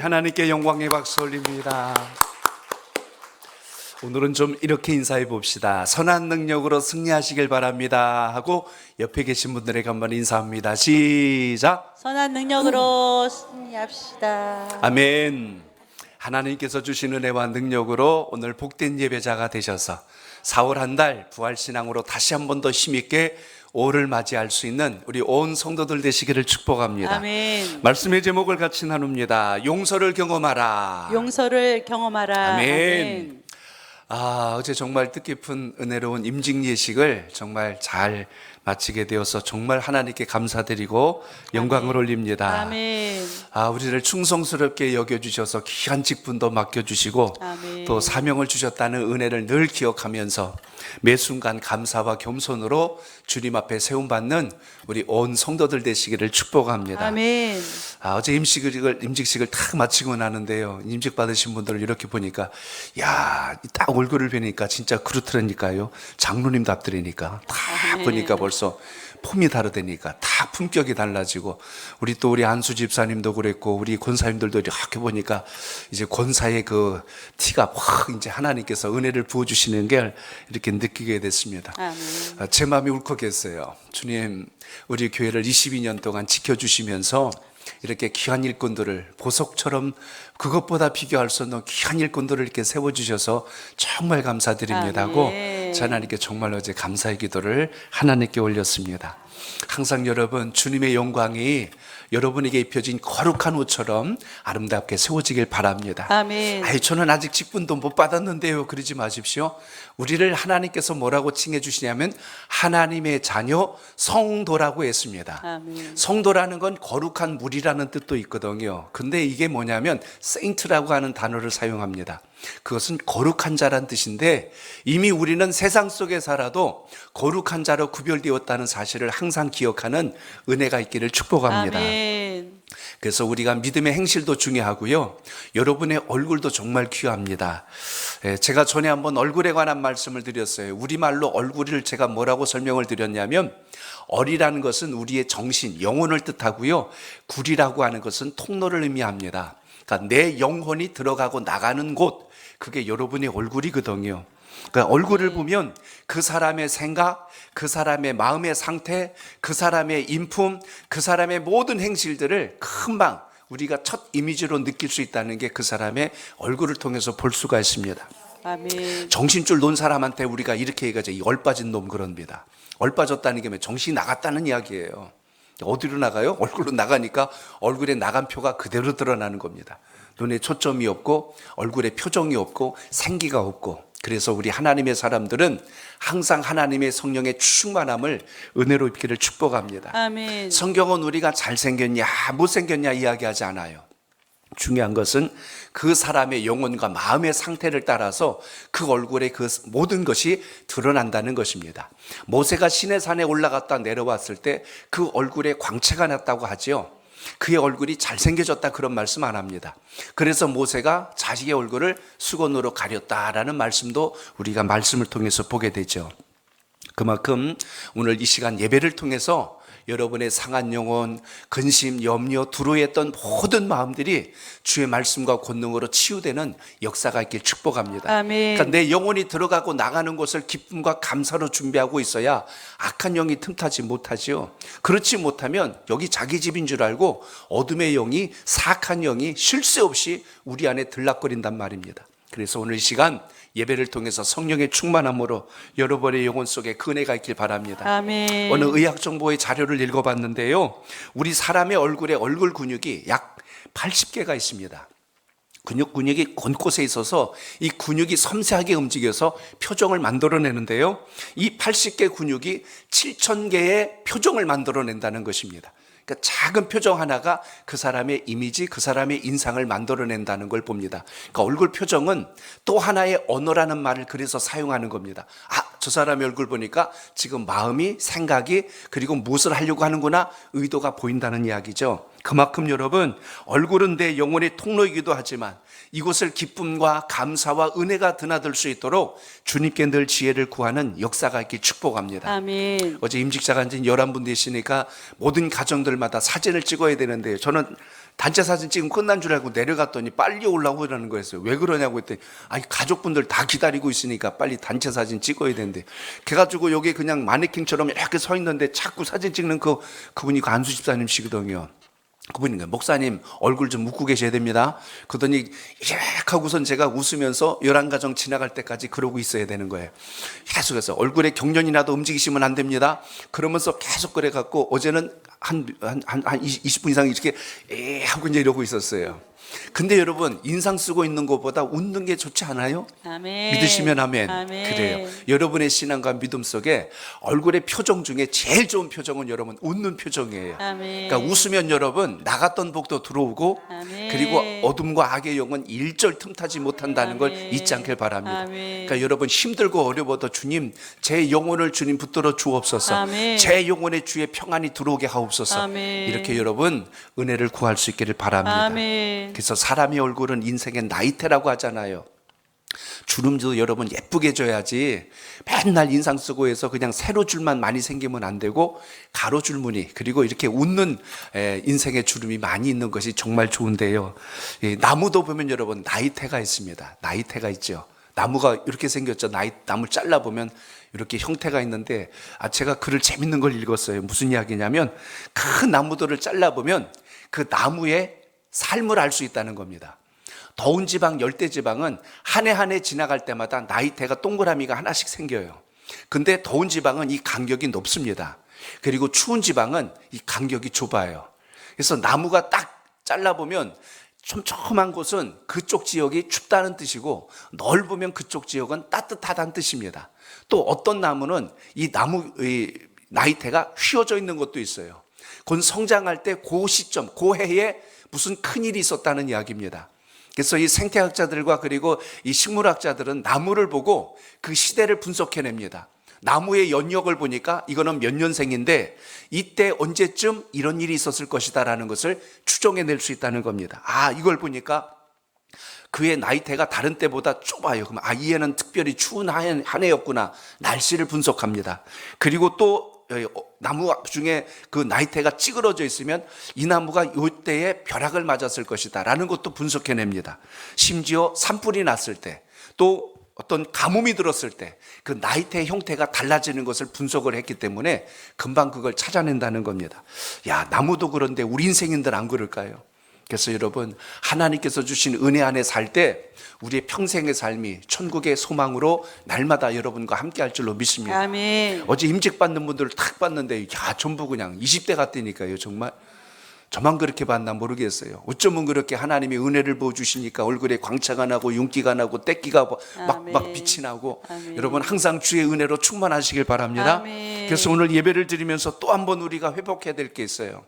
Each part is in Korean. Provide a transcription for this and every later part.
하나님께 영광의 박수 올립니다. 오늘은 좀 이렇게 인사해 봅시다. 선한 능력으로 승리하시길 바랍니다 하고 옆에 계신 분들에게 한번 인사합니다. 시작. 선한 능력으로 승리합시다. 아멘. 하나님께서 주신 은혜와 능력으로 오늘 복된 예배자가 되셔서 4월 한 달 부활신앙으로 다시 한 번 더 힘있게 5월을 맞이할 수 있는 우리 온 성도들 되시기를 축복합니다. 아멘. 말씀의 제목을 같이 나눕니다. 용서를 경험하라. 용서를 경험하라. 아멘. 어제 정말 뜻깊은 은혜로운 임직 예식을 정말 잘 마치게 되어서 정말 하나님께 감사드리고 영광을 올립니다. 아멘. 우리를 충성스럽게 여겨주셔서 귀한 직분도 맡겨주시고 아멘. 또 사명을 주셨다는 은혜를 늘 기억하면서 매 순간 감사와 겸손으로 주님 앞에 세움받는 우리 온 성도들 되시기를 축복합니다. 아멘. 어제 임직식을 딱 마치고 나는데요. 임직 받으신 분들을 이렇게 보니까, 딱 얼굴을 뵈니까 진짜 그렇더라니까요. 장로님답더라니까. 딱 보니까 벌써 폼이 다르다니까. 다 품격이 달라지고, 우리 안수 집사님도 그랬고, 우리 권사님들도 이렇게 보니까 이제 권사의 그 티가 확 이제 하나님께서 은혜를 부어주시는 걸 이렇게 느끼게 됐습니다. 아멘. 제 마음이 울컥했어요. 주님, 우리 교회를 22년 동안 지켜주시면서 이렇게 귀한 일꾼들을 보석처럼 그것보다 비교할 수 없는 귀한 일꾼들을 이렇게 세워주셔서 정말 감사드립니다 하고 저 하나님께 정말 어제 감사의 기도를 하나님께 올렸습니다. 항상 여러분, 주님의 영광이 여러분에게 입혀진 거룩한 옷처럼 아름답게 세워지길 바랍니다. 아멘. 저는 아직 직분도 못 받았는데요. 그러지 마십시오. 우리를 하나님께서 뭐라고 칭해 주시냐면 하나님의 자녀 성도라고 했습니다. 아멘. 성도라는 건 거룩한 무리라는 뜻도 있거든요. 근데 이게 뭐냐면 세인트라고 하는 단어를 사용합니다. 그것은 거룩한 자란 뜻인데 이미 우리는 세상 속에 살아도 거룩한 자로 구별되었다는 사실을 항상 기억하는 은혜가 있기를 축복합니다. 아멘. 그래서 우리가 믿음의 행실도 중요하고요. 여러분의 얼굴도 정말 귀합니다. 제가 전에 한번 얼굴에 관한 말씀을 드렸어요. 우리말로 얼굴을 제가 뭐라고 설명을 드렸냐면 얼이라는 것은 우리의 정신, 영혼을 뜻하고요. 굴이라고 하는 것은 통로를 의미합니다. 그러니까 내 영혼이 들어가고 나가는 곳, 그게 여러분의 얼굴이거든요. 그러니까 얼굴을 보면 그 사람의 생각, 그 사람의 마음의 상태, 그 사람의 인품, 그 사람의 모든 행실들을 금방 우리가 첫 이미지로 느낄 수 있다는 게 그 사람의 얼굴을 통해서 볼 수가 있습니다. 아멘. 정신줄 놓은 사람한테 우리가 이렇게 얘기하죠. 이 얼빠진 놈 그럽니다. 얼빠졌다는 게 정신이 나갔다는 이야기예요. 어디로 나가요? 얼굴로 나가니까 얼굴에 나간 표가 그대로 드러나는 겁니다. 눈에 초점이 없고 얼굴에 표정이 없고 생기가 없고, 그래서 우리 하나님의 사람들은 항상 하나님의 성령의 충만함을 은혜로 입기를 축복합니다. 아멘. 성경은 우리가 잘생겼냐 못생겼냐 이야기하지 않아요. 중요한 것은 그 사람의 영혼과 마음의 상태를 따라서 그 얼굴에 그 모든 것이 드러난다는 것입니다. 모세가 시내산에 올라갔다 내려왔을 때 그 얼굴에 광채가 났다고 하죠. 그의 얼굴이 잘생겨졌다 그런 말씀 안 합니다. 그래서 모세가 자식의 얼굴을 수건으로 가렸다라는 말씀도 우리가 말씀을 통해서 보게 되죠. 그만큼 오늘 이 시간 예배를 통해서 여러분의 상한 영혼, 근심, 염려, 두려워했던 모든 마음들이 주의 말씀과 권능으로 치유되는 역사가 있길 축복합니다. 아멘. 그러니까 내 영혼이 들어가고 나가는 곳을 기쁨과 감사로 준비하고 있어야 악한 영이 틈타지 못하지요. 그렇지 못하면 여기 자기 집인 줄 알고 어둠의 영이, 사악한 영이 쉴 새 없이 우리 안에 들락거린단 말입니다. 그래서 오늘 이 시간 예배를 통해서 성령의 충만함으로 여러분의 영혼 속에 그 은혜가 있길 바랍니다. 아멘. 어느 의학정보의 자료를 읽어봤는데요. 우리 사람의 얼굴에 얼굴 근육이 약 80개가 있습니다. 근육이 곳곳에 있어서 이 근육이 섬세하게 움직여서 표정을 만들어내는데요. 이 80개 근육이 7,000개의 표정을 만들어낸다는 것입니다. 그러니까 작은 표정 하나가 그 사람의 이미지, 그 사람의 인상을 만들어낸다는 걸 봅니다. 그러니까 얼굴 표정은 또 하나의 언어라는 말을 그래서 사용하는 겁니다. 저 사람의 얼굴 보니까 지금 마음이, 생각이, 그리고 무엇을 하려고 하는구나 의도가 보인다는 이야기죠. 그만큼 여러분, 얼굴은 내 영혼의 통로이기도 하지만 이곳을 기쁨과 감사와 은혜가 드나들 수 있도록 주님께 늘 지혜를 구하는 역사가 있길 축복합니다. 아멘. 어제 임직자가 이제 11분 되시니까 모든 가정들마다 사진을 찍어야 되는데요. 저는 단체 사진 찍으면 끝난 줄 알고 내려갔더니 빨리 오려고 그러는 거였어요. 왜 그러냐고 했더니 아니 가족분들 다 기다리고 있으니까 빨리 단체 사진 찍어야 되는데 그래가지고 여기 그냥 마네킹처럼 이렇게 서 있는데 자꾸 사진 찍는 그분이 그 안수 집사님이시거든요. 그분이 목사님 얼굴 좀 웃고 계셔야 됩니다. 그러더니 이렇게 하고선 제가 웃으면서 11가정 지나갈 때까지 그러고 있어야 되는 거예요. 계속해서 얼굴에 경련이라도 움직이시면 안 됩니다. 그러면서 계속 그래갖고 어제는 한 20분 이상 이렇게 하고 이제 이러고 있었어요. 근데 여러분 인상 쓰고 있는 것보다 웃는 게 좋지 않아요? 아멘. 믿으시면 아멘. 아멘. 그래요. 여러분의 신앙과 믿음 속에 얼굴의 표정 중에 제일 좋은 표정은 여러분 웃는 표정이에요. 아멘. 그러니까 웃으면 여러분 나갔던 복도 들어오고 아멘. 그리고 어둠과 악의 영은 일절 틈타지 못한다는 걸 아멘. 잊지 않길 바랍니다. 아멘. 그러니까 여러분 힘들고 어려워도 주님 제 영혼을 주님 붙들어 주옵소서. 아멘. 제 영혼의 주의 평안이 들어오게 하옵소서. 아멘. 이렇게 여러분 은혜를 구할 수 있기를 바랍니다. 아멘. 그래서 사람의 얼굴은 인생의 나이테라고 하잖아요. 주름도 여러분 예쁘게 줘야지 맨날 인상 쓰고 해서 그냥 세로줄만 많이 생기면 안 되고 가로줄 무늬 그리고 이렇게 웃는 인생의 주름이 많이 있는 것이 정말 좋은데요. 나무도 보면 여러분 나이테가 있습니다. 나이테가 있죠. 나무가 이렇게 생겼죠. 나무 잘라보면 이렇게 형태가 있는데 제가 글을 재밌는 걸 읽었어요. 무슨 이야기냐면 그 나무들을 잘라보면 그 나무의 삶을 알 수 있다는 겁니다. 더운 지방, 열대 지방은 한 해 한 해 지나갈 때마다 나이테가 동그라미가 하나씩 생겨요. 근데 더운 지방은 이 간격이 높습니다. 그리고 추운 지방은 이 간격이 좁아요. 그래서 나무가 딱 잘라보면 촘촘한 곳은 그쪽 지역이 춥다는 뜻이고 넓으면 그쪽 지역은 따뜻하다는 뜻입니다. 또 어떤 나무는 이 나이테가 휘어져 있는 것도 있어요. 곧 성장할 때 그 시점, 그 해에 무슨 큰일이 있었다는 이야기입니다. 그래서 이 생태학자들과 그리고 이 식물학자들은 나무를 보고 그 시대를 분석해냅니다. 나무의 연력을 보니까 이거는 몇 년생인데 이때 언제쯤 이런 일이 있었을 것이다라는 것을 추정해낼 수 있다는 겁니다. 이걸 보니까 그의 나이테가 다른 때보다 좁아요. 그럼 이 해는 특별히 추운 한 해였구나. 날씨를 분석합니다. 그리고 또 나무 중에 그 나이테가 찌그러져 있으면 이 나무가 이때에 벼락을 맞았을 것이다 라는 것도 분석해냅니다. 심지어 산불이 났을 때 또 어떤 가뭄이 들었을 때 그 나이테의 형태가 달라지는 것을 분석을 했기 때문에 금방 그걸 찾아낸다는 겁니다. 나무도 그런데 우리 인생인들 안 그럴까요? 그래서 여러분 하나님께서 주신 은혜 안에 살 때 우리의 평생의 삶이 천국의 소망으로 날마다 여러분과 함께 할 줄로 믿습니다. 아멘. 어제 임직 받는 분들을 탁 봤는데 전부 그냥 20대 같다니까요. 정말 저만 그렇게 봤나 모르겠어요. 어쩌면 그렇게 하나님이 은혜를 부어주시니까 얼굴에 광채가 나고 윤기가 나고 떼기가 막 빛이 나고 아멘. 여러분 항상 주의 은혜로 충만하시길 바랍니다. 아멘. 그래서 오늘 예배를 드리면서 또 한 번 우리가 회복해야 될 게 있어요.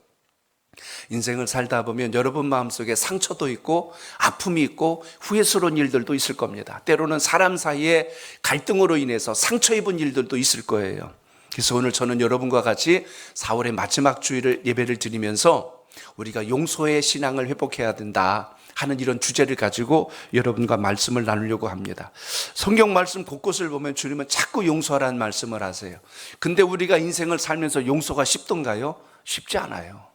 인생을 살다 보면 여러분 마음속에 상처도 있고 아픔이 있고 후회스러운 일들도 있을 겁니다. 때로는 사람 사이에 갈등으로 인해서 상처 입은 일들도 있을 거예요. 그래서 오늘 저는 여러분과 같이 4월의 마지막 주일을 예배를 드리면서 우리가 용서의 신앙을 회복해야 된다 하는 이런 주제를 가지고 여러분과 말씀을 나누려고 합니다. 성경 말씀 곳곳을 보면 주님은 자꾸 용서하라는 말씀을 하세요. 근데 우리가 인생을 살면서 용서가 쉽던가요? 쉽지 않아요.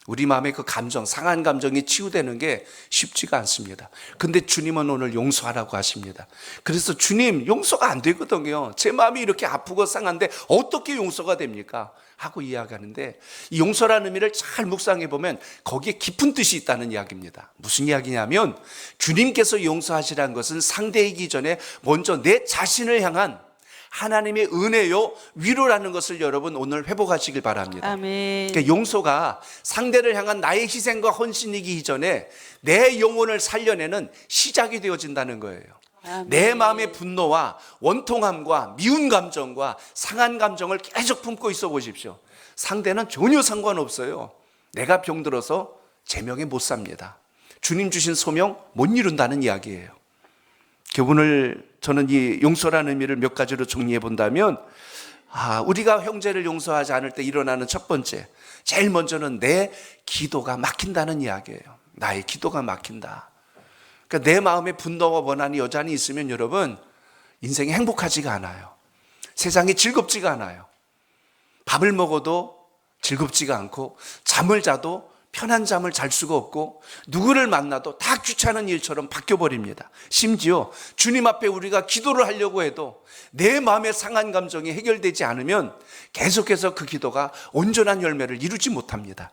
우리 마음의 그 감정, 상한 감정이 치유되는 게 쉽지가 않습니다. 근데 주님은 오늘 용서하라고 하십니다. 그래서 주님 용서가 안 되거든요. 제 마음이 이렇게 아프고 상한데 어떻게 용서가 됩니까? 하고 이야기하는데 이 용서라는 의미를 잘 묵상해 보면 거기에 깊은 뜻이 있다는 이야기입니다. 무슨 이야기냐면 주님께서 용서하시라는 것은 상대이기 전에 먼저 내 자신을 향한 하나님의 은혜요 위로라는 것을 여러분 오늘 회복하시길 바랍니다. 아멘. 그러니까 용서가 상대를 향한 나의 희생과 헌신이기 이전에 내 영혼을 살려내는 시작이 되어진다는 거예요. 아멘. 내 마음의 분노와 원통함과 미운 감정과 상한 감정을 계속 품고 있어 보십시오. 상대는 전혀 상관없어요. 내가 병들어서 제명에 못 삽니다. 주님 주신 소명 못 이룬다는 이야기예요. 오늘 저는 이 용서라는 의미를 몇 가지로 정리해 본다면 우리가 형제를 용서하지 않을 때 일어나는 첫 번째, 제일 먼저는 내 기도가 막힌다는 이야기예요. 나의 기도가 막힌다. 그러니까 내 마음에 분노와 원한이 여전히 있으면 여러분 인생이 행복하지가 않아요. 세상이 즐겁지가 않아요. 밥을 먹어도 즐겁지가 않고 잠을 자도 편한 잠을 잘 수가 없고 누구를 만나도 다 귀찮은 일처럼 바뀌어버립니다. 심지어 주님 앞에 우리가 기도를 하려고 해도 내 마음의 상한 감정이 해결되지 않으면 계속해서 그 기도가 온전한 열매를 이루지 못합니다.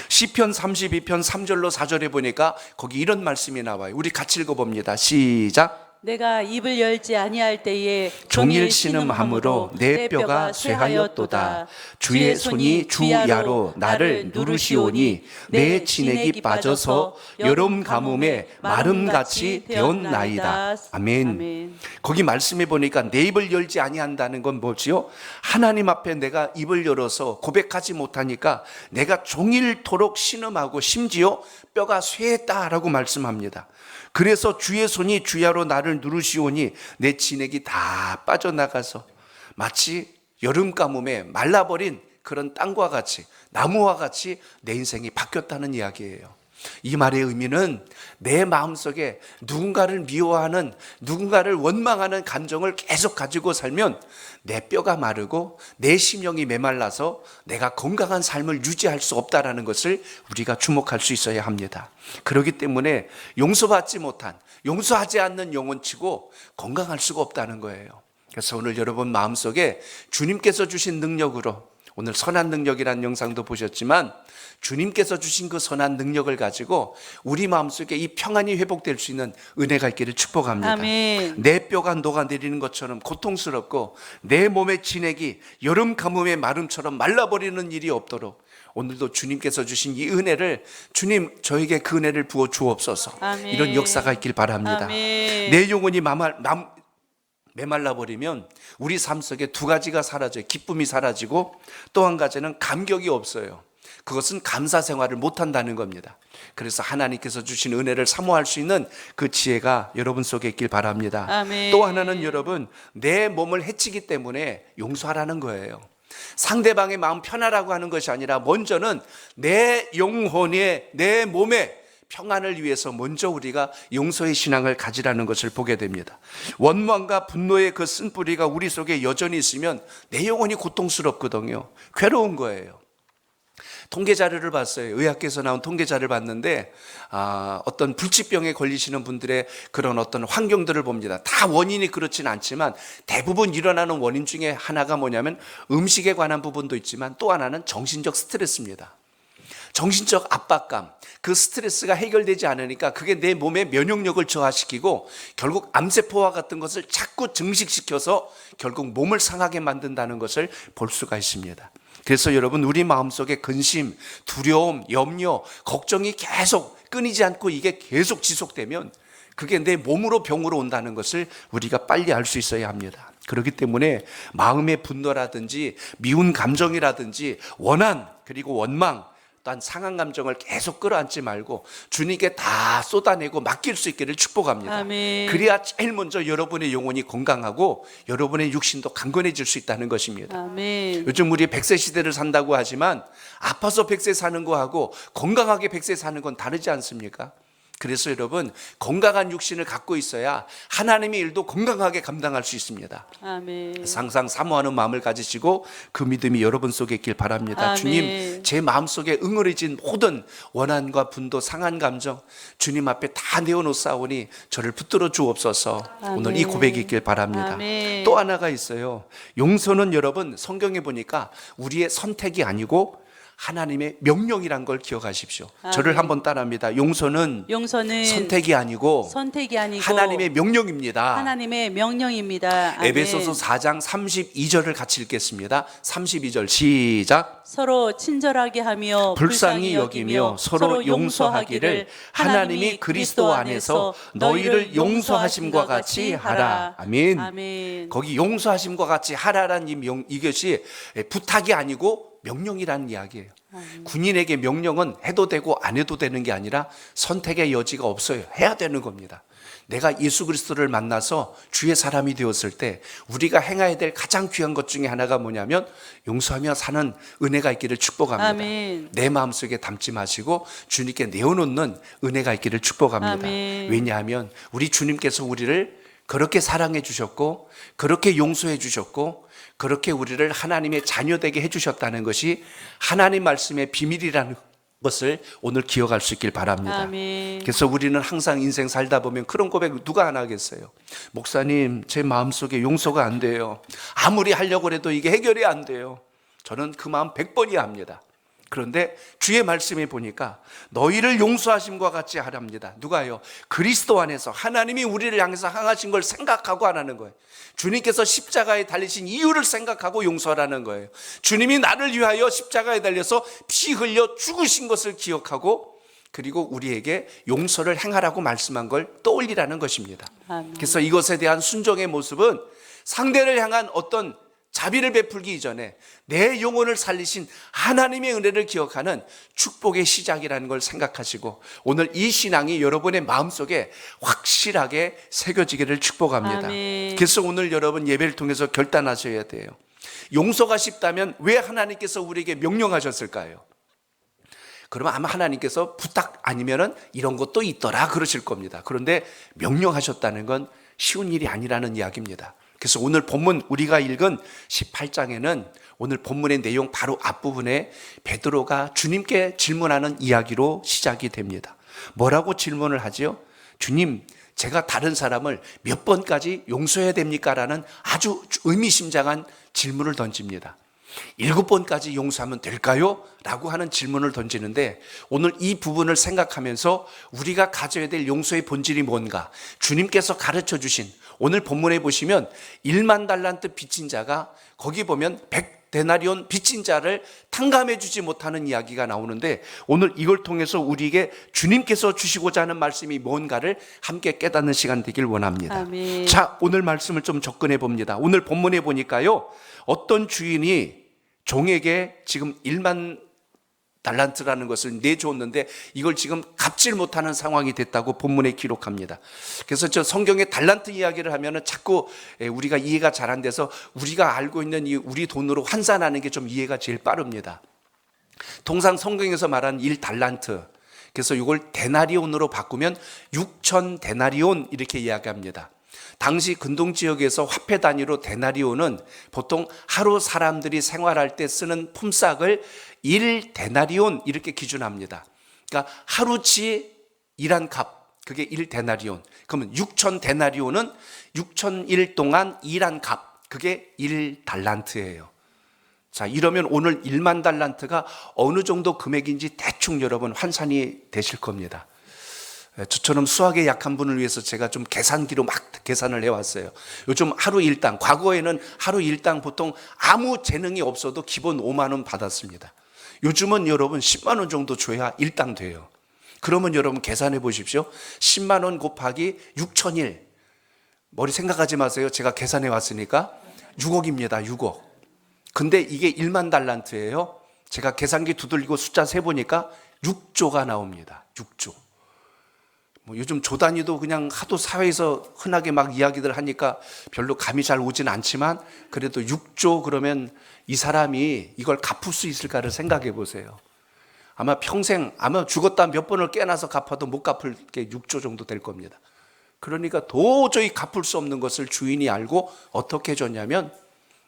시편 32편 3절로 4절에 보니까 거기 이런 말씀이 나와요. 우리 같이 읽어봅니다. 시작. 내가 입을 열지 아니할 때에 종일 신음함으로 내 뼈가 쇠하였도다. 주의 손이 주야로 나를 누르시오니 내 진액이 빠져서 여름 가뭄에 마름같이 되었나이다. 아멘. 거기 말씀해 보니까 내 입을 열지 아니한다는 건 뭐지요? 하나님 앞에 내가 입을 열어서 고백하지 못하니까 내가 종일토록 신음하고 심지어 뼈가 쇠했다라고 말씀합니다. 그래서 주의 손이 주야로 나를 누르시오니 내 진액이 다 빠져나가서 마치 여름 가뭄에 말라버린 그런 땅과 같이, 나무와 같이 내 인생이 바뀌었다는 이야기예요. 이 말의 의미는 내 마음속에 누군가를 미워하는, 누군가를 원망하는 감정을 계속 가지고 살면 내 뼈가 마르고 내 심령이 메말라서 내가 건강한 삶을 유지할 수 없다는 것을 우리가 주목할 수 있어야 합니다. 그렇기 때문에 용서받지 못한, 용서하지 않는 영혼치고 건강할 수가 없다는 거예요. 그래서 오늘 여러분 마음속에 주님께서 주신 능력으로, 오늘 선한 능력이라는 영상도 보셨지만 주님께서 주신 그 선한 능력을 가지고 우리 마음속에 이 평안이 회복될 수 있는 은혜가 있기를 축복합니다. 아멘. 내 뼈가 녹아내리는 것처럼 고통스럽고 내 몸의 진액이 여름 가뭄의 마름처럼 말라버리는 일이 없도록 오늘도 주님께서 주신 이 은혜를, 주님 저에게 그 은혜를 부어 주옵소서. 아멘. 이런 역사가 있길 바랍니다. 아멘. 내 영혼이 메말라 버리면 우리 삶 속에 두 가지가 사라져요. 기쁨이 사라지고 또 한 가지는 감격이 없어요. 그것은 감사 생활을 못한다는 겁니다. 그래서 하나님께서 주신 은혜를 사모할 수 있는 그 지혜가 여러분 속에 있길 바랍니다. 아멘. 또 하나는 여러분, 내 몸을 해치기 때문에 용서하라는 거예요. 상대방의 마음 편하라고 하는 것이 아니라 먼저는 내 영혼에, 내 몸에 평안을 위해서 먼저 우리가 용서의 신앙을 가지라는 것을 보게 됩니다. 원망과 분노의 그 쓴뿌리가 우리 속에 여전히 있으면 내 영혼이 고통스럽거든요. 괴로운 거예요. 통계 자료를 봤어요. 의학계에서 나온 통계 자료를 봤는데 어떤 불치병에 걸리시는 분들의 그런 어떤 환경들을 봅니다. 다 원인이 그렇지는 않지만 대부분 일어나는 원인 중에 하나가 뭐냐면 음식에 관한 부분도 있지만 또 하나는 정신적 스트레스입니다. 정신적 압박감, 그 스트레스가 해결되지 않으니까 그게 내 몸의 면역력을 저하시키고 결국 암세포와 같은 것을 자꾸 증식시켜서 결국 몸을 상하게 만든다는 것을 볼 수가 있습니다. 그래서 여러분, 우리 마음속에 근심, 두려움, 염려, 걱정이 계속 끊이지 않고 이게 계속 지속되면 그게 내 몸으로 병으로 온다는 것을 우리가 빨리 알 수 있어야 합니다. 그렇기 때문에 마음의 분노라든지 미운 감정이라든지 원한, 그리고 원망, 또한 상한 감정을 계속 끌어안지 말고 주님께 다 쏟아내고 맡길 수 있기를 축복합니다. 아멘. 그래야 제일 먼저 여러분의 영혼이 건강하고 여러분의 육신도 강건해질 수 있다는 것입니다. 아멘. 요즘 우리 100세 시대를 산다고 하지만 아파서 100세 사는 거하고 건강하게 100세 사는 건 다르지 않습니까? 그래서 여러분, 건강한 육신을 갖고 있어야 하나님의 일도 건강하게 감당할 수 있습니다. 아멘. 항상 사모하는 마음을 가지시고 그 믿음이 여러분 속에 있길 바랍니다. 아멘. 주님, 제 마음속에 응어리진 모든 원한과 분도, 상한 감정 주님 앞에 다 내어놓사오니 저를 붙들어 주옵소서. 아멘. 오늘 이 고백이 있길 바랍니다. 아멘. 또 하나가 있어요. 용서는 여러분 성경에 보니까 우리의 선택이 아니고 하나님의 명령이란 걸 기억하십시오. 아멘. 저를 한번 따라합니다. 용서는 선택이 아니고 하나님의 명령입니다. 하나님의 명령입니다. 아멘. 에베소서 4장 32절을 같이 읽겠습니다. 32절 시작. 서로 친절하게 하며 불쌍히 여기며 서로 용서하기를 하나님이 그리스도 안에서 너희를 용서하심과 같이 하라. 아멘. 아멘. 거기 용서하심과 같이 하라란 이것이 부탁이 아니고 명령이라는 이야기예요. 군인에게 명령은 해도 되고 안 해도 되는 게 아니라 선택의 여지가 없어요. 해야 되는 겁니다. 내가 예수 그리스도를 만나서 주의 사람이 되었을 때 우리가 행해야 될 가장 귀한 것 중에 하나가 뭐냐면 용서하며 사는 은혜가 있기를 축복합니다. 아멘. 내 마음속에 담지 마시고 주님께 내어놓는 은혜가 있기를 축복합니다. 아멘. 왜냐하면 우리 주님께서 우리를 그렇게 사랑해 주셨고 그렇게 용서해 주셨고 그렇게 우리를 하나님의 자녀되게 해주셨다는 것이 하나님 말씀의 비밀이라는 것을 오늘 기억할 수 있길 바랍니다. 아멘. 그래서 우리는 항상 인생 살다 보면 그런 고백 누가 안 하겠어요? 목사님, 제 마음속에 용서가 안 돼요. 아무리 하려고 해도 이게 해결이 안 돼요. 저는 그 마음 100번이 합니다. 그런데 주의 말씀에 보니까 너희를 용서하심과 같이 하랍니다. 누가요? 그리스도 안에서 하나님이 우리를 향해서 향하신 걸 생각하고 하라는 거예요. 주님께서 십자가에 달리신 이유를 생각하고 용서하라는 거예요. 주님이 나를 위하여 십자가에 달려서 피 흘려 죽으신 것을 기억하고 그리고 우리에게 용서를 행하라고 말씀한 걸 떠올리라는 것입니다. 아멘. 그래서 이것에 대한 순종의 모습은 상대를 향한 어떤 자비를 베풀기 이전에 내 영혼을 살리신 하나님의 은혜를 기억하는 축복의 시작이라는 걸 생각하시고 오늘 이 신앙이 여러분의 마음속에 확실하게 새겨지기를 축복합니다. 아멘. 그래서 오늘 여러분 예배를 통해서 결단하셔야 돼요. 용서가 쉽다면 왜 하나님께서 우리에게 명령하셨을까요? 그러면 아마 하나님께서 부탁 아니면은 이런 것도 있더라 그러실 겁니다. 그런데 명령하셨다는 건 쉬운 일이 아니라는 이야기입니다. 그래서 오늘 본문 우리가 읽은 18장에는 오늘 본문의 내용 바로 앞부분에 베드로가 주님께 질문하는 이야기로 시작이 됩니다. 뭐라고 질문을 하지요? 주님, 제가 다른 사람을 몇 번까지 용서해야 됩니까? 라는 아주 의미심장한 질문을 던집니다. 7번까지 용서하면 될까요? 라고 하는 질문을 던지는데 오늘 이 부분을 생각하면서 우리가 가져야 될 용서의 본질이 뭔가 주님께서 가르쳐 주신 오늘 본문에 보시면 1만 달란트 빚진 자가 거기 보면 100데나리온 빚진 자를 탕감해 주지 못하는 이야기가 나오는데 오늘 이걸 통해서 우리에게 주님께서 주시고자 하는 말씀이 뭔가를 함께 깨닫는 시간 되길 원합니다. 아멘. 자, 오늘 말씀을 좀 접근해 봅니다. 오늘 본문에 보니까요, 어떤 주인이 종에게 지금 1만 달란트라는 것을 내주었는데 이걸 지금 갚질 못하는 상황이 됐다고 본문에 기록합니다. 그래서 저 성경에 달란트 이야기를 하면은 자꾸 우리가 이해가 잘 안 돼서 우리가 알고 있는 이 우리 돈으로 환산하는 게 좀 이해가 제일 빠릅니다. 통상 성경에서 말하는 1달란트, 그래서 이걸 데나리온으로 바꾸면 6천 데나리온 이렇게 이야기합니다. 당시 근동 지역에서 화폐 단위로 데나리온은 보통 하루 사람들이 생활할 때 쓰는 품삯을 1데나리온 이렇게 기준합니다. 그러니까 하루치 일한 값, 그게 1데나리온. 그러면 6천 데나리온은 6천일 동안 일한 값, 그게 1달란트예요. 자, 이러면 오늘 1만 달란트가 어느 정도 금액인지 대충 여러분 환산이 되실 겁니다. 저처럼 수학에 약한 분을 위해서 제가 좀 계산기로 막 계산을 해왔어요. 요즘 하루 일당, 과거에는 하루 일당 보통 아무 재능이 없어도 기본 5만 원 받았습니다. 요즘은 여러분 10만 원 정도 줘야 일당 돼요. 그러면 여러분 계산해 보십시오. 10만 원 곱하기 6천일. 머리 생각하지 마세요. 제가 계산해 왔으니까 6억입니다. 6억. 근데 이게 1만 달란트예요. 제가 계산기 두들리고 숫자 세보니까 6조가 나옵니다. 6조. 요즘 조 단위도 그냥 하도 사회에서 흔하게 막 이야기들 하니까 별로 감이 잘 오진 않지만 그래도 6조 그러면 이 사람이 이걸 갚을 수 있을까를 생각해 보세요. 아마 평생 아마 죽었다 몇 번을 깨나서 갚아도 못 갚을 게 6조 정도 될 겁니다. 그러니까 도저히 갚을 수 없는 것을 주인이 알고 어떻게 해줬냐면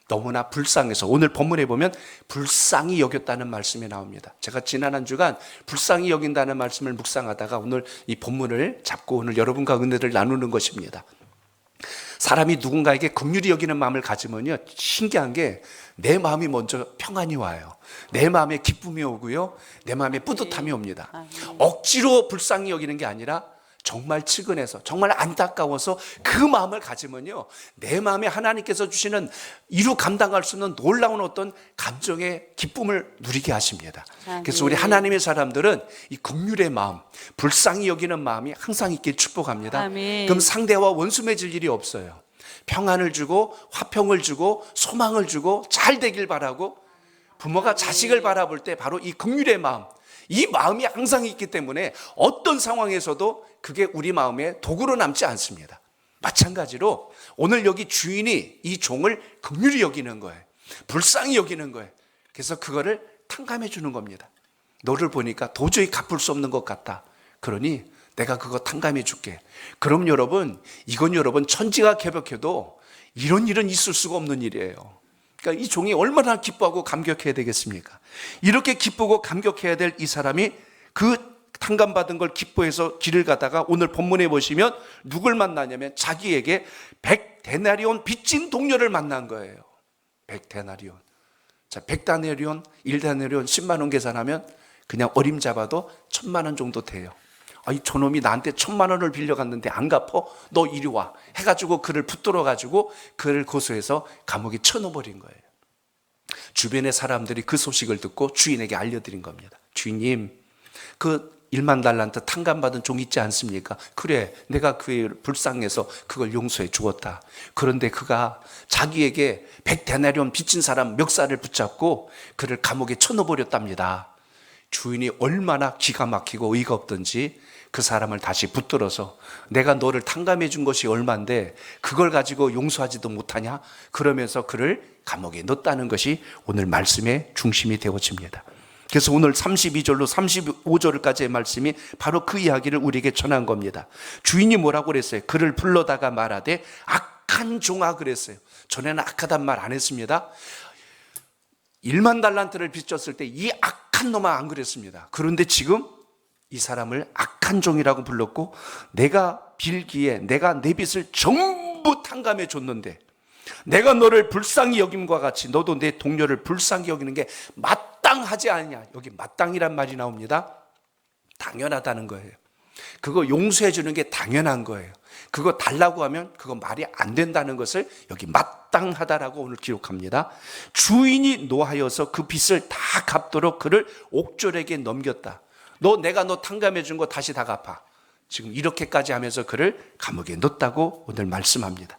너무나 불쌍해서 오늘 본문에 보면 불쌍히 여겼다는 말씀이 나옵니다. 제가 지난 한 주간 불쌍히 여긴다는 말씀을 묵상하다가 오늘 이 본문을 잡고 오늘 여러분과 은혜를 나누는 것입니다. 사람이 누군가에게 긍휼히 여기는 마음을 가지면요, 신기한 게 내 마음이 먼저 평안이 와요. 내 마음에 기쁨이 오고요, 내 마음에 뿌듯함이 옵니다. 억지로 불쌍히 여기는 게 아니라 정말 측은해서 정말 안타까워서 그 마음을 가지면요, 내 마음에 하나님께서 주시는 이루 감당할 수 없는 놀라운 어떤 감정의 기쁨을 누리게 하십니다. 그래서 우리 하나님의 사람들은 이 긍휼의 마음, 불쌍히 여기는 마음이 항상 있길 축복합니다. 아멘. 그럼 상대와 원수 맺을 일이 없어요. 평안을 주고 화평을 주고 소망을 주고 잘 되길 바라고 부모가 자식을 바라볼 때 바로 이 긍휼의 마음, 이 마음이 항상 있기 때문에 어떤 상황에서도 그게 우리 마음에 독으로 남지 않습니다. 마찬가지로 오늘 여기 주인이 이 종을 긍휼히 여기는 거예요. 불쌍히 여기는 거예요. 그래서 그거를 탕감해 주는 겁니다. 너를 보니까 도저히 갚을 수 없는 것 같다. 그러니 내가 그거 탕감해 줄게. 그럼 여러분, 이건 여러분 천지가 개벽해도 이런 일은 있을 수가 없는 일이에요. 그러니까 이 종이 얼마나 기뻐하고 감격해야 되겠습니까? 이렇게 기쁘고 감격해야 될 이 사람이 그 탕감받은 걸 기뻐해서 길을 가다가 오늘 본문에 보시면 누굴 만나냐면 자기에게 100데나리온 빚진 동료를 만난 거예요. 100데나리온. 자, 100데나리온, 1데나리온 10만 원 계산하면 그냥 어림잡아도 1000만 원 정도 돼요. 이 저놈이 나한테 1000만 원을 빌려갔는데 안 갚어? 너 이리 와 해가지고 그를 붙들어가지고 그를 고소해서 감옥에 쳐넣어버린 거예요. 주변의 사람들이 그 소식을 듣고 주인에게 알려드린 겁니다. 주인님, 그 1만 달란트 탕감받은 종 있지 않습니까? 그래, 내가 그 불쌍해서 그걸 용서해 주었다. 그런데 그가 자기에게 100데나리온 빚진 사람 멱살을 붙잡고 그를 감옥에 쳐넣어버렸답니다. 주인이 얼마나 기가 막히고 의가 없던지 그 사람을 다시 붙들어서 내가 너를 탕감해 준 것이 얼만데 그걸 가지고 용서하지도 못하냐? 그러면서 그를 감옥에 넣었다는 것이 오늘 말씀의 중심이 되어집니다. 그래서 오늘 32절로 35절까지의 말씀이 바로 그 이야기를 우리에게 전한 겁니다. 주인이 뭐라고 그랬어요? 그를 불러다가 말하되 악한 종아 그랬어요. 전에는 악하단 말 안 했습니다. 1만 달란트를 빚졌을 때 이 악한 놈아 안 그랬습니다. 그런데 지금 이 사람을 악한 종이라고 불렀고 내가 빌기에 내가 내 빚을 전부 탕감해 줬는데 내가 너를 불쌍히 여김과 같이 너도 내 동료를 불쌍히 여기는 게 마땅하지 않냐. 여기 마땅이란 말이 나옵니다. 당연하다는 거예요. 그거 용서해 주는 게 당연한 거예요. 그거 달라고 하면 그거 말이 안 된다는 것을 여기 마땅하다라고 오늘 기록합니다. 주인이 노하여서 그 빚을 다 갚도록 그를 옥졸에게 넘겼다. 내가 너 탕감해 준 거 다시 다 갚아. 지금 이렇게까지 하면서 그를 감옥에 넣었다고 오늘 말씀합니다.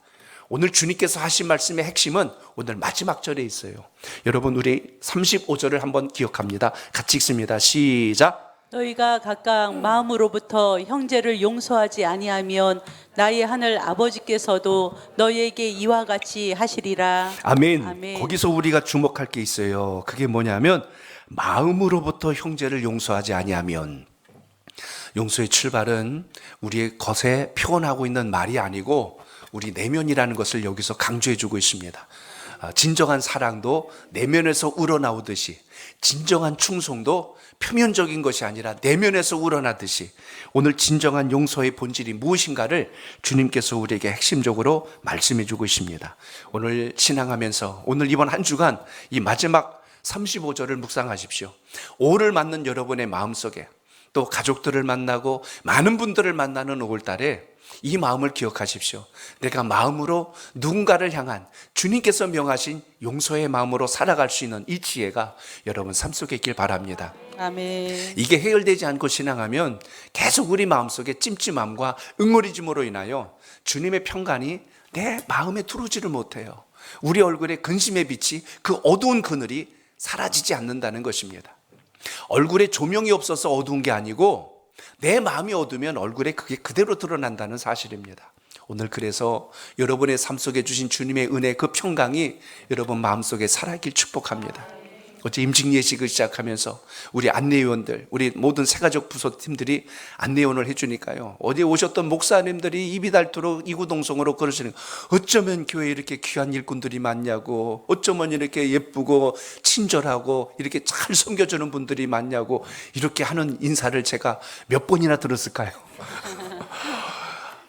오늘 주님께서 하신 말씀의 핵심은 오늘 마지막 절에 있어요. 여러분 우리 35절을 한번 기억합니다. 같이 읽습니다. 시작. 너희가 각각 마음으로부터 형제를 용서하지 아니하면 나의 하늘 아버지께서도 너희에게 이와 같이 하시리라. 아멘. 아멘. 거기서 우리가 주목할 게 있어요. 그게 뭐냐면 마음으로부터 형제를 용서하지 아니하면, 용서의 출발은 우리의 것에 표현하고 있는 말이 아니고 우리 내면이라는 것을 여기서 강조해 주고 있습니다. 진정한 사랑도 내면에서 우러나오듯이 진정한 충성도 표면적인 것이 아니라 내면에서 우러나듯이 오늘 진정한 용서의 본질이 무엇인가를 주님께서 우리에게 핵심적으로 말씀해 주고 있습니다. 오늘 신앙하면서 오늘 이번 한 주간 이 마지막 35절을 묵상하십시오. 오를 맞는 여러분의 마음속에 또 가족들을 만나고 많은 분들을 만나는 5월달에 이 마음을 기억하십시오. 내가 마음으로 누군가를 향한 주님께서 명하신 용서의 마음으로 살아갈 수 있는 이 지혜가 여러분 삶 속에 있길 바랍니다. 아멘. 이게 해결되지 않고 신앙하면 계속 우리 마음속에 찜찜함과 응어리짐으로 인하여 주님의 평강이 내 마음에 들어오지를 못해요. 우리 얼굴에 근심의 빛이 그 어두운 그늘이 사라지지 않는다는 것입니다. 얼굴에 조명이 없어서 어두운 게 아니고 내 마음이 어두우면 얼굴에 그게 그대로 드러난다는 사실입니다. 오늘 그래서 여러분의 삶 속에 주신 주님의 은혜 그 평강이 여러분 마음속에 살아있길 축복합니다. 어제 임직 예식을 시작하면서 우리 안내위원들, 우리 모든 새가족 부서팀들이 안내원을 해주니까요. 어제 오셨던 목사님들이 입이 닳도록 이구동성으로 그러시는 거예요. 어쩌면 교회에 이렇게 귀한 일꾼들이 많냐고, 어쩌면 이렇게 예쁘고 친절하고 이렇게 잘 섬겨주는 분들이 많냐고 이렇게 하는 인사를 제가 몇 번이나 들었을까요?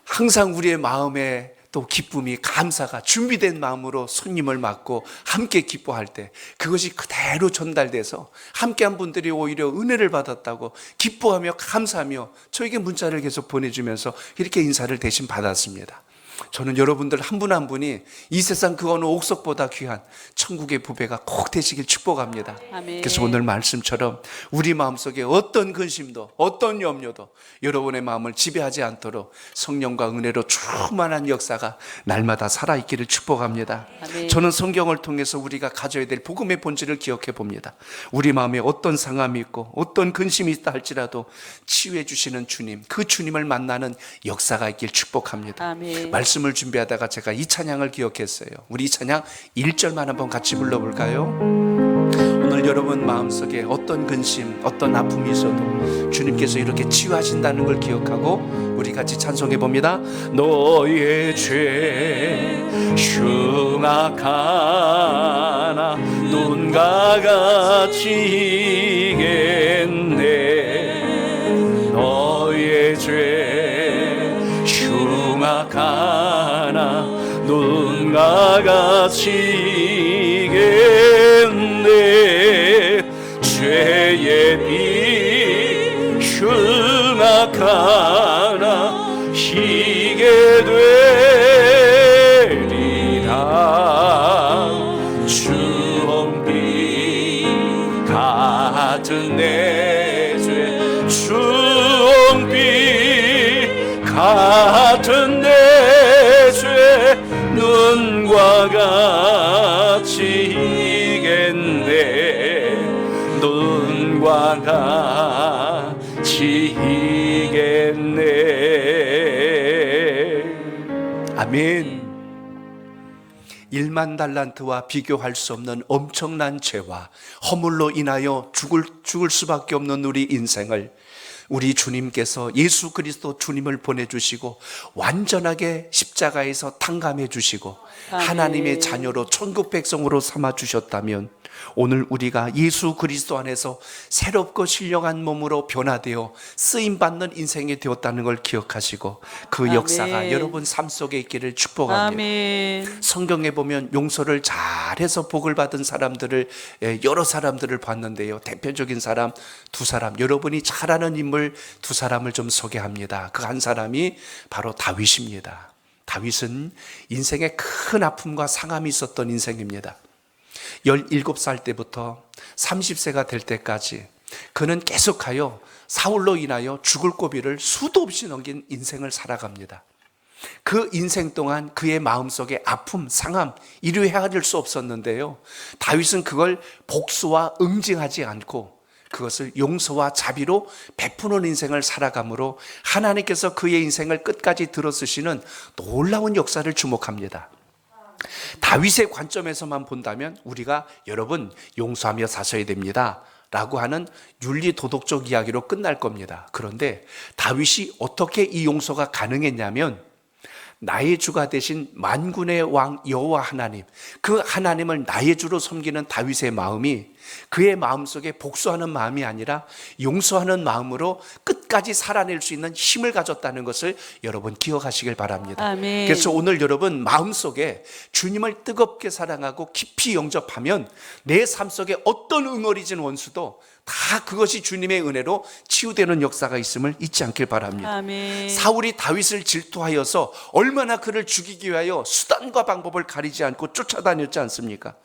항상 우리의 마음에 또 기쁨이, 감사가 준비된 마음으로 손님을 맞고 함께 기뻐할 때 그것이 그대로 전달돼서 함께한 분들이 오히려 은혜를 받았다고 기뻐하며 감사하며 저에게 문자를 계속 보내주면서 이렇게 인사를 대신 받았습니다. 저는 여러분들 한 분 한 분이 이 세상 그 어느 옥석보다 귀한 천국의 부배가 꼭 되시길 축복합니다. 아멘. 그래서 오늘 말씀처럼 우리 마음속에 어떤 근심도 어떤 염려도 여러분의 마음을 지배하지 않도록 성령과 은혜로 충만한 역사가 날마다 살아있기를 축복합니다. 아멘. 저는 성경을 통해서 우리가 가져야 될 복음의 본질을 기억해 봅니다. 우리 마음에 어떤 상함이 있고 어떤 근심이 있다 할지라도 치유해 주시는 주님, 그 주님을 만나는 역사가 있길 축복합니다. 아멘. 말씀을 준비하다가 제가 이 찬양을 기억했어요. 우리 이 찬양 1절만 한번 같이 불러볼까요? 오늘 오늘 여러분 마음속에 어떤 근심, 어떤 아픔이 있어도 주님께서 이렇게 치유하신다는 걸 기억하고 우리 같이 찬송해 봅니다. 너의 죄 흉악하나 눈과 같이 이겠네. 너의 죄 흉악하나 눈과 같이 이겠네. 죄의 비 흉악하나 희게 되리라. 주홍빛 같은 내 죄 주홍빛 같은 내 죄 눈과 같이 이겠네. 눈과 같이 이겠네. 아멘. 1만 달란트와 비교할 수 없는 엄청난 죄와 허물로 인하여 죽을 수밖에 없는 우리 인생을 우리 주님께서 예수 그리스도 주님을 보내주시고 완전하게 십자가에서 탕감해 주시고 아멘. 하나님의 자녀로 천국 백성으로 삼아 주셨다면 오늘 우리가 예수 그리스도 안에서 새롭고 신령한 몸으로 변화되어 쓰임받는 인생이 되었다는 걸 기억하시고 그 아멘. 역사가 여러분 삶 속에 있기를 축복합니다. 아멘. 성경에 보면 용서를 잘해서 복을 받은 사람들을 여러 사람들을 봤는데요. 대표적인 사람 두 사람, 여러분이 잘 아는 인물 두 사람을 좀 소개합니다. 그 한 사람이 바로 다윗입니다. 다윗은 인생에 큰 아픔과 상함이 있었던 인생입니다. 17살 때부터 30세가 될 때까지 그는 계속하여 사울로 인하여 죽을 고비를 수도 없이 넘긴 인생을 살아갑니다. 그 인생 동안 그의 마음속에 아픔, 상함 이루 헤아릴 수 없었는데요. 다윗은 그걸 복수와 응징하지 않고 그것을 용서와 자비로 베푸는 인생을 살아가므로 하나님께서 그의 인생을 끝까지 들어쓰시는 놀라운 역사를 주목합니다. 다윗의 관점에서만 본다면 우리가 여러분 용서하며 사셔야 됩니다 라고 하는 윤리 도덕적 이야기로 끝날 겁니다. 그런데 다윗이 어떻게 이 용서가 가능했냐면 나의 주가 되신 만군의 왕 여호와 하나님, 그 하나님을 나의 주로 섬기는 다윗의 마음이 그의 마음속에 복수하는 마음이 아니라 용서하는 마음으로 끝까지 살아낼 수 있는 힘을 가졌다는 것을 여러분 기억하시길 바랍니다. 아멘. 그래서 오늘 여러분 마음속에 주님을 뜨겁게 사랑하고 깊이 영접하면 내 삶 속에 어떤 응어리진 원수도 다 그것이 주님의 은혜로 치유되는 역사가 있음을 잊지 않길 바랍니다. 아멘. 사울이 다윗을 질투하여서 얼마나 그를 죽이기 위하여 수단과 방법을 가리지 않고 쫓아다녔지 않습니까?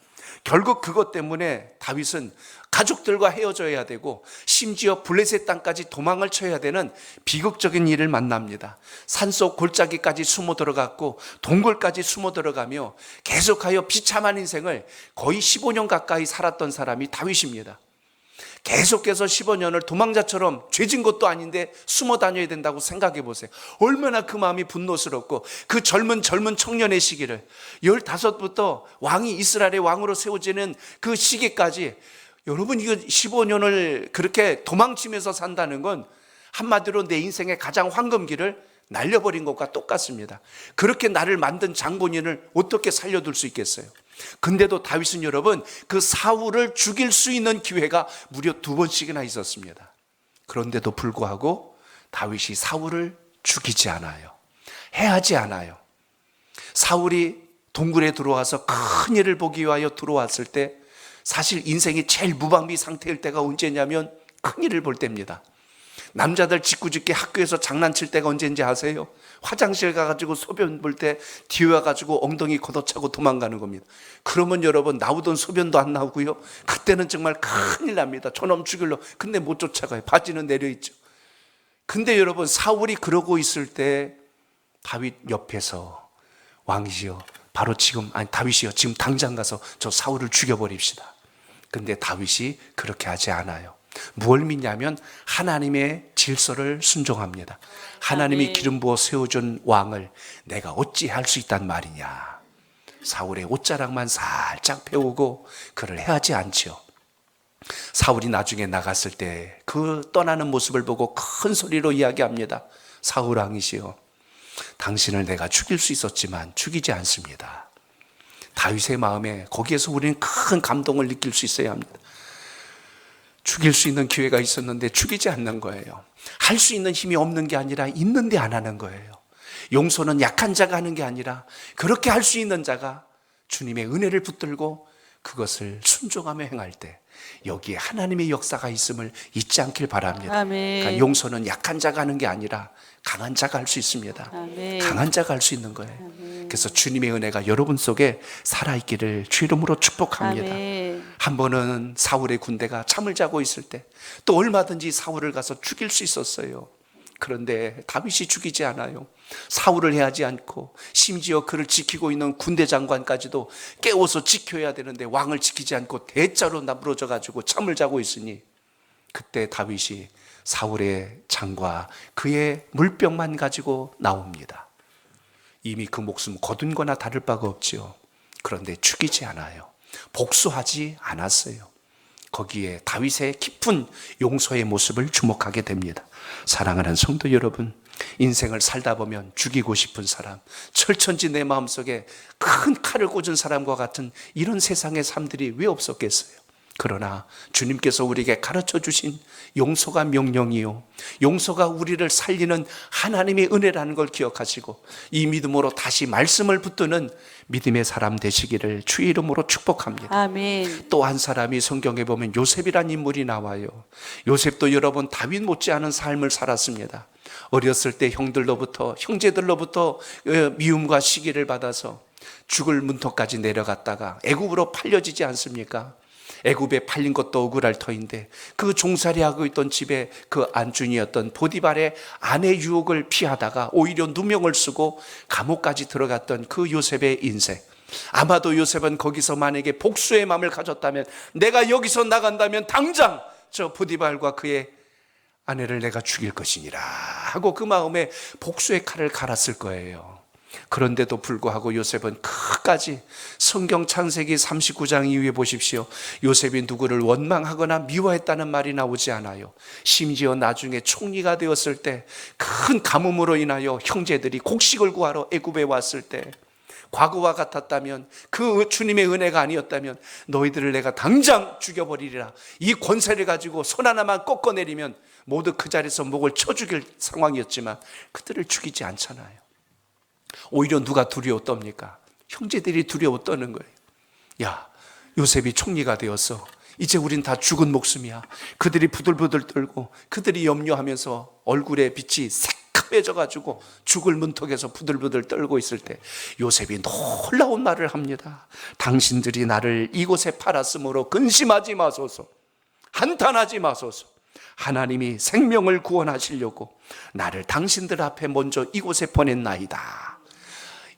결국 그것 때문에 다윗은 가족들과 헤어져야 되고 심지어 블레셋 땅까지 도망을 쳐야 되는 비극적인 일을 만납니다. 산속 골짜기까지 숨어 들어갔고 동굴까지 숨어 들어가며 계속하여 비참한 인생을 거의 15년 가까이 살았던 사람이 다윗입니다. 계속해서 15년을 도망자처럼 죄진 것도 아닌데 숨어 다녀야 된다고 생각해 보세요. 얼마나 그 마음이 분노스럽고 그 젊은 청년의 시기를 15부터 왕이 이스라엘의 왕으로 세워지는 그 시기까지 여러분 이거 15년을 그렇게 도망치면서 산다는 건 한마디로 내 인생의 가장 황금기를 날려버린 것과 똑같습니다. 그렇게 나를 만든 장본인을 어떻게 살려둘 수 있겠어요? 근데도 다윗은 여러분 그 사울을 죽일 수 있는 기회가 무려 2번씩이나 있었습니다. 그런데도 불구하고 다윗이 사울을 죽이지 않아요. 해하지 않아요. 사울이 동굴에 들어와서 큰 일을 보기 위하여 들어왔을 때 사실 인생이 제일 무방비 상태일 때가 언제냐면 큰 일을 볼 때입니다. 남자들 짓궂게 학교에서 장난칠 때가 언제인지 아세요? 화장실 가가지고 소변 볼 때 뒤에 와가지고 엉덩이 걷어차고 도망가는 겁니다. 그러면 여러분 나오던 소변도 안 나오고요. 그때는 정말 큰일 납니다. 저놈 죽일러. 근데 못 쫓아가요. 바지는 내려있죠. 근데 여러분 사울이 그러고 있을 때 다윗 옆에서 왕이시여 바로 지금 다윗이여 지금 당장 가서 저 사울을 죽여버립시다. 근데 다윗이 그렇게 하지 않아요. 무엇을 믿냐면 하나님의 질서를 순종합니다. 하나님이 아멘. 기름 부어 세워준 왕을 내가 어찌 할 수 있단 말이냐. 사울의 옷자락만 살짝 배우고 그를 해하지 않지요. 사울이 나중에 나갔을 때 그 떠나는 모습을 보고 큰 소리로 이야기합니다. 사울 왕이시여, 당신을 내가 죽일 수 있었지만 죽이지 않습니다. 다윗의 마음에 거기에서 우리는 큰 감동을 느낄 수 있어야 합니다. 죽일 수 있는 기회가 있었는데 죽이지 않는 거예요. 할 수 있는 힘이 없는 게 아니라 있는데 안 하는 거예요. 용서는 약한 자가 하는 게 아니라 그렇게 할 수 있는 자가 주님의 은혜를 붙들고 그것을 순종하며 행할 때 여기에 하나님의 역사가 있음을 잊지 않길 바랍니다. 아멘. 그러니까 용서는 약한 자가 하는 게 아니라 강한 자가 할 수 있습니다. 아멘. 강한 자가 할 수 있는 거예요. 그래서 주님의 은혜가 여러분 속에 살아있기를 주 이름으로 축복합니다. 아멘. 한 번은 사울의 군대가 잠을 자고 있을 때 또 얼마든지 사울을 가서 죽일 수 있었어요. 그런데 다윗이 죽이지 않아요. 사울을 해하지 않고 심지어 그를 지키고 있는 군대 장관까지도 깨워서 지켜야 되는데 왕을 지키지 않고 대자로 나부러져 가지고 잠을 자고 있으니 그때 다윗이 사울의 장과 그의 물병만 가지고 나옵니다. 이미 그 목숨 거둔 거나 다를 바가 없지요. 그런데 죽이지 않아요. 복수하지 않았어요. 거기에 다윗의 깊은 용서의 모습을 주목하게 됩니다. 사랑하는 성도 여러분, 인생을 살다 보면 죽이고 싶은 사람, 철천지 내 마음속에 큰 칼을 꽂은 사람과 같은 이런 세상의 삶들이 왜 없었겠어요? 그러나 주님께서 우리에게 가르쳐 주신 용서가 명령이요, 용서가 우리를 살리는 하나님의 은혜라는 걸 기억하시고 이 믿음으로 다시 말씀을 붙드는 믿음의 사람 되시기를 주의 이름으로 축복합니다. 아멘. 또 한 사람이 성경에 보면 요셉이란 인물이 나와요. 요셉도 여러분 다윗 못지않은 삶을 살았습니다. 어렸을 때 형제들로부터 미움과 시기를 받아서 죽을 문턱까지 내려갔다가 애굽으로 팔려지지 않습니까? 애굽에 팔린 것도 억울할 터인데 그 종살이하고 있던 집에 그 안준이었던 보디발의 아내 유혹을 피하다가 오히려 누명을 쓰고 감옥까지 들어갔던 그 요셉의 인생, 아마도 요셉은 거기서 만약에 복수의 마음을 가졌다면 내가 여기서 나간다면 당장 저 보디발과 그의 아내를 내가 죽일 것이니라 하고 그 마음에 복수의 칼을 갈았을 거예요. 그런데도 불구하고 요셉은 끝까지 성경 창세기 39장 이후에 보십시오. 요셉이 누구를 원망하거나 미워했다는 말이 나오지 않아요. 심지어 나중에 총리가 되었을 때 큰 가뭄으로 인하여 형제들이 곡식을 구하러 애굽에 왔을 때 과거와 같았다면, 그 주님의 은혜가 아니었다면 너희들을 내가 당장 죽여버리리라, 이 권세를 가지고 손 하나만 꺾어내리면 모두 그 자리에서 목을 쳐 죽일 상황이었지만 그들을 죽이지 않잖아요. 오히려 누가 두려워 떱니까? 형제들이 두려워 떠는 거예요. 야, 요셉이 총리가 되었어. 이제 우린 다 죽은 목숨이야. 그들이 부들부들 떨고 그들이 염려하면서 얼굴에 빛이 새카매져가지고 죽을 문턱에서 부들부들 떨고 있을 때 요셉이 놀라운 말을 합니다. 당신들이 나를 이곳에 팔았으므로 근심하지 마소서, 한탄하지 마소서. 하나님이 생명을 구원하시려고 나를 당신들 앞에 먼저 이곳에 보냈나이다.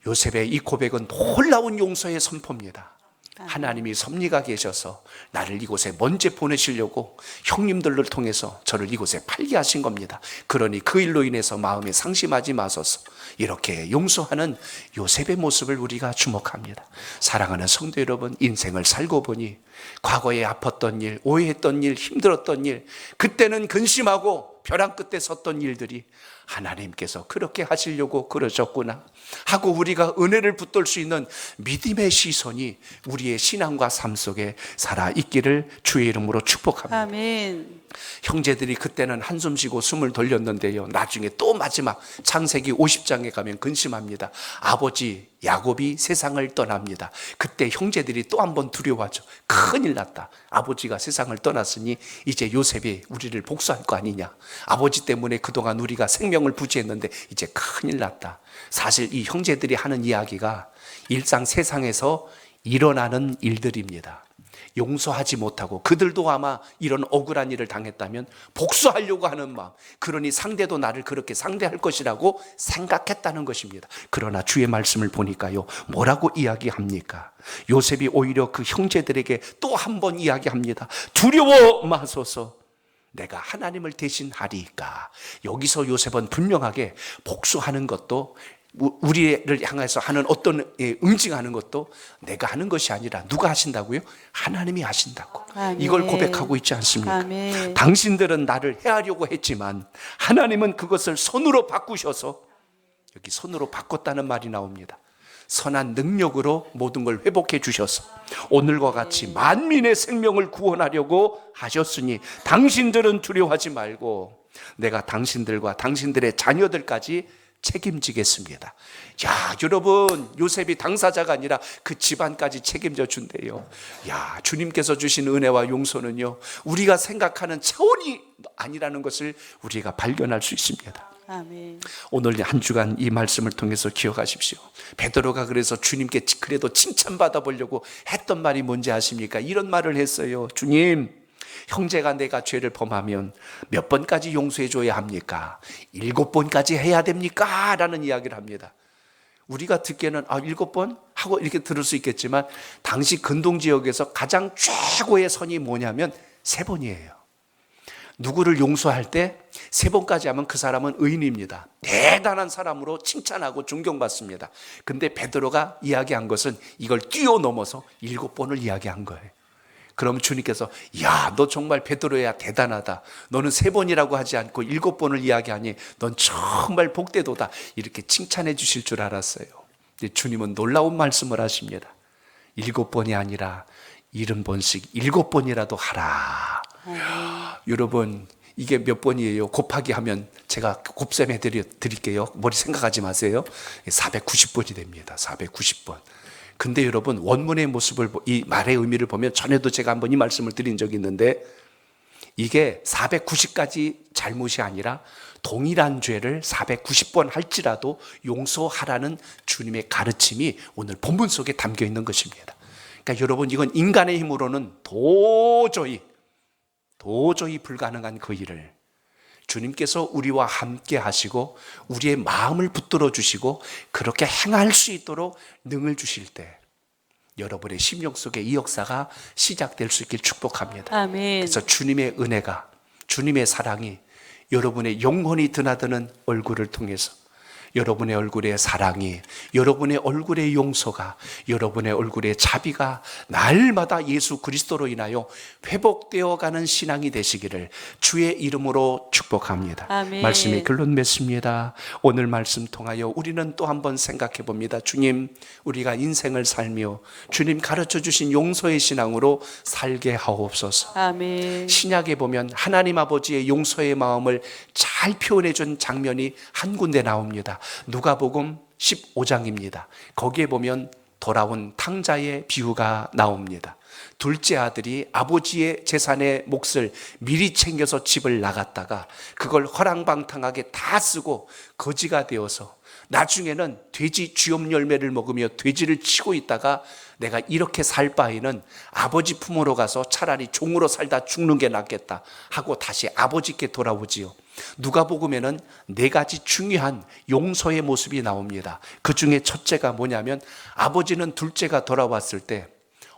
요셉의 이 고백은 놀라운 용서의 선포입니다. 하나님이 섭리가 계셔서 나를 이곳에 먼저 보내시려고 형님들을 통해서 저를 이곳에 팔게 하신 겁니다. 그러니 그 일로 인해서 마음에 상심하지 마소서. 이렇게 용서하는 요셉의 모습을 우리가 주목합니다. 사랑하는 성도 여러분, 인생을 살고 보니 과거에 아팠던 일, 오해했던 일, 힘들었던 일, 그때는 근심하고 벼랑 끝에 섰던 일들이 하나님께서 그렇게 하시려고 그러셨구나 하고 우리가 은혜를 붙들 수 있는 믿음의 시선이 우리의 신앙과 삶 속에 살아있기를 주의 이름으로 축복합니다. 아멘. 형제들이 그때는 한숨 쉬고 숨을 돌렸는데요, 나중에 또 마지막 창세기 50장에 가면 근심합니다. 아버지 야곱이 세상을 떠납니다. 그때 형제들이 또 한 번 두려워하죠. 큰일 났다. 아버지가 세상을 떠났으니 이제 요셉이 우리를 복수할 거 아니냐. 아버지 때문에 그동안 우리가 생명을 부지했는데 이제 큰일 났다. 사실 이 형제들이 하는 이야기가 일상 세상에서 일어나는 일들입니다. 용서하지 못하고 그들도 아마 이런 억울한 일을 당했다면 복수하려고 하는 마음, 그러니 상대도 나를 그렇게 상대할 것이라고 생각했다는 것입니다. 그러나 주의 말씀을 보니까요, 뭐라고 이야기합니까? 요셉이 오히려 그 형제들에게 또 한 번 이야기합니다. 두려워 마소서, 내가 하나님을 대신하리이까. 여기서 요셉은 분명하게 복수하는 것도 우리를 향해서 하는 어떤 응징하는 것도 내가 하는 것이 아니라 누가 하신다고요? 하나님이 하신다고. 아멘. 이걸 고백하고 있지 않습니까? 아멘. 당신들은 나를 해하려고 했지만 하나님은 그것을 손으로 바꾸셔서, 여기 손으로 바꿨다는 말이 나옵니다. 선한 능력으로 모든 걸 회복해 주셔서 오늘과 같이 만민의 생명을 구원하려고 하셨으니 당신들은 두려워하지 말고 내가 당신들과 당신들의 자녀들까지 책임지겠습니다. 야, 여러분, 요셉이 당사자가 아니라 그 집안까지 책임져 준대요. 야, 주님께서 주신 은혜와 용서는요, 우리가 생각하는 차원이 아니라는 것을 우리가 발견할 수 있습니다. 아멘. 오늘 한 주간 이 말씀을 통해서 기억하십시오. 베드로가 그래서 주님께 그래도 칭찬받아 보려고 했던 말이 뭔지 아십니까? 이런 말을 했어요. 주님, 형제가 내가 죄를 범하면 몇 번까지 용서해 줘야 합니까? 7번까지 해야 됩니까? 라는 이야기를 합니다. 우리가 듣기에는 7번? 하고 이렇게 들을 수 있겠지만 당시 근동 지역에서 가장 최고의 선이 뭐냐면 3번이에요. 누구를 용서할 때 3번까지 하면 그 사람은 의인입니다. 대단한 사람으로 칭찬하고 존경받습니다. 근데 베드로가 이야기한 것은 이걸 뛰어넘어서 7번을 이야기한 거예요. 그럼 주님께서, 야, 너 정말 베드로야 대단하다. 너는 3번이라고 하지 않고 7번을 이야기하니 넌 정말 복되도다. 이렇게 칭찬해 주실 줄 알았어요. 근데 주님은 놀라운 말씀을 하십니다. 7번이 아니라 70번씩 7번이라도 하라. 여러분, 이게 몇 번이에요? 곱하기 하면 제가 곱셈해 드릴게요. 머리 생각하지 마세요. 490번이 됩니다. 490번. 근데 여러분, 원문의 모습을, 이 말의 의미를 보면 전에도 제가 한번 이 말씀을 드린 적이 있는데, 이게 490까지 잘못이 아니라 동일한 죄를 490번 할지라도 용서하라는 주님의 가르침이 오늘 본문 속에 담겨 있는 것입니다. 그러니까 여러분, 이건 인간의 힘으로는 도저히 불가능한 그 일을 주님께서 우리와 함께 하시고 우리의 마음을 붙들어 주시고 그렇게 행할 수 있도록 능을 주실 때 여러분의 심령 속에 이 역사가 시작될 수 있길 축복합니다. 아멘. 그래서 주님의 은혜가, 주님의 사랑이 여러분의 영혼이 드나드는 얼굴을 통해서 여러분의 얼굴의 사랑이, 여러분의 얼굴의 용서가, 여러분의 얼굴의 자비가 날마다 예수 그리스도로 인하여 회복되어 가는 신앙이 되시기를 주의 이름으로 축복합니다. 아멘. 말씀이 결론 맺습니다. 오늘 말씀 통하여 우리는 또 한번 생각해 봅니다. 주님, 우리가 인생을 살며 주님 가르쳐 주신 용서의 신앙으로 살게 하옵소서. 아멘. 신약에 보면 하나님 아버지의 용서의 마음을 잘 표현해 준 장면이 한 군데 나옵니다. 누가복음 15장입니다. 거기에 보면 돌아온 탕자의 비유가 나옵니다. 둘째 아들이 아버지의 재산의 몫을 미리 챙겨서 집을 나갔다가 그걸 허랑방탕하게 다 쓰고 거지가 되어서 나중에는 돼지 쥐엄 열매를 먹으며 돼지를 치고 있다가 내가 이렇게 살 바에는 아버지 품으로 가서 차라리 종으로 살다 죽는 게 낫겠다 하고 다시 아버지께 돌아오지요. 누가복음에는 4가지 중요한 용서의 모습이 나옵니다. 그 중에 첫째가 뭐냐면 아버지는 둘째가 돌아왔을 때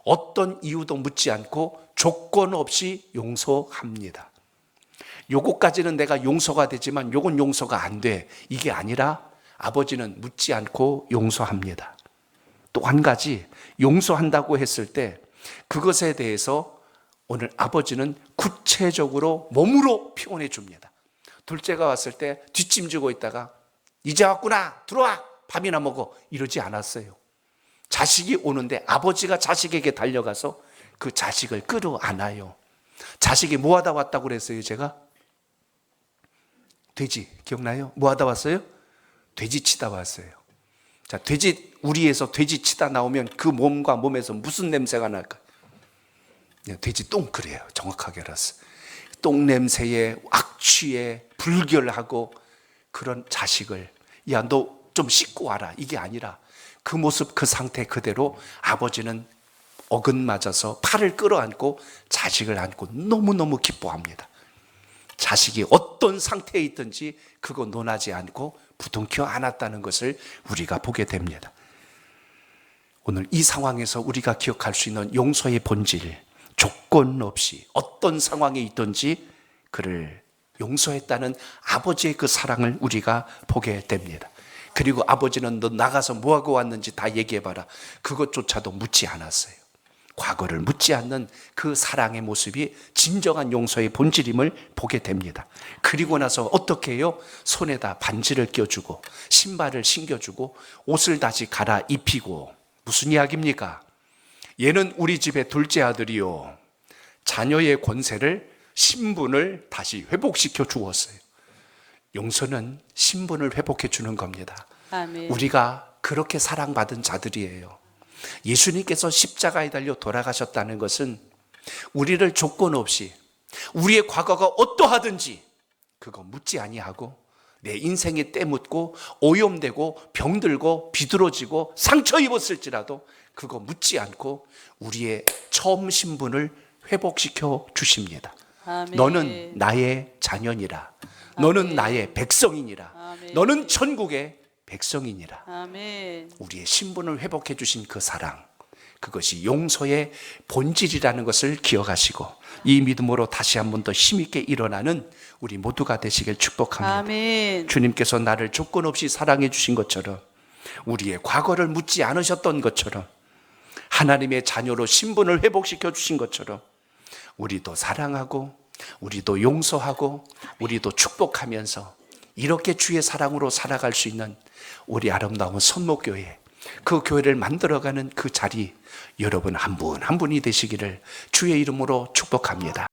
어떤 이유도 묻지 않고 조건 없이 용서합니다. 요거까지는 내가 용서가 되지만 요건 용서가 안 돼. 이게 아니라 아버지는 묻지 않고 용서합니다. 또 한 가지, 용서한다고 했을 때 그것에 대해서 오늘 아버지는 구체적으로 몸으로 표현해 줍니다. 둘째가 왔을 때 뒷짐지고 있다가 이제 왔구나, 들어와, 밥이나 먹어, 이러지 않았어요. 자식이 오는데 아버지가 자식에게 달려가서 그 자식을 끌어안아요. 자식이 뭐 하다 왔다고 그랬어요? 제가 돼지 기억나요? 뭐 하다 왔어요? 돼지 치다 왔어요. 자, 돼지 우리에서 돼지 치다 나오면 그 몸과 몸에서 무슨 냄새가 날까? 돼지 똥그래요. 정확하게 알았어. 똥 냄새에 악취에 불결하고 그런 자식을, 야, 너 좀 씻고 와라, 이게 아니라 그 모습 그 상태 그대로 아버지는 어긋맞아서 팔을 끌어안고 자식을 안고 너무너무 기뻐합니다. 자식이 어떤 상태에 있든지 그거 논하지 않고 부둥켜 안았다는 것을 우리가 보게 됩니다. 오늘 이 상황에서 우리가 기억할 수 있는 용서의 본질, 조건 없이 어떤 상황에 있든지 그를 용서했다는 아버지의 그 사랑을 우리가 보게 됩니다. 그리고 아버지는 너 나가서 뭐하고 왔는지 다 얘기해봐라. 그것조차도 묻지 않았어요. 과거를 묻지 않는 그 사랑의 모습이 진정한 용서의 본질임을 보게 됩니다. 그리고 나서 어떻게 해요? 손에다 반지를 껴주고 신발을 신겨주고 옷을 다시 갈아입히고. 무슨 이야기입니까? 얘는 우리 집의 둘째 아들이요, 자녀의 권세를, 신분을 다시 회복시켜 주었어요. 용서는 신분을 회복해 주는 겁니다. 아멘. 우리가 그렇게 사랑받은 자들이에요. 예수님께서 십자가에 달려 돌아가셨다는 것은 우리를 조건 없이 우리의 과거가 어떠하든지 그거 묻지 아니하고 내 인생에 때묻고 오염되고 병들고 비뚤어지고 상처 입었을지라도 그거 묻지 않고 우리의 처음 신분을 회복시켜 주십니다. 아멘. 너는 나의 자녀니라. 너는 아멘. 나의 백성이니라. 아멘. 너는 천국의 백성이니라. 아멘. 우리의 신분을 회복해 주신 그 사랑, 그것이 용서의 본질이라는 것을 기억하시고 이 믿음으로 다시 한 번 더 힘있게 일어나는 우리 모두가 되시길 축복합니다. 아멘. 주님께서 나를 조건 없이 사랑해 주신 것처럼, 우리의 과거를 묻지 않으셨던 것처럼, 하나님의 자녀로 신분을 회복시켜 주신 것처럼 우리도 사랑하고 우리도 용서하고 우리도 축복하면서 이렇게 주의 사랑으로 살아갈 수 있는 우리 아름다운 선목교회, 그 교회를 만들어가는 그 자리, 여러분 한 분 한 분이 되시기를 주의 이름으로 축복합니다.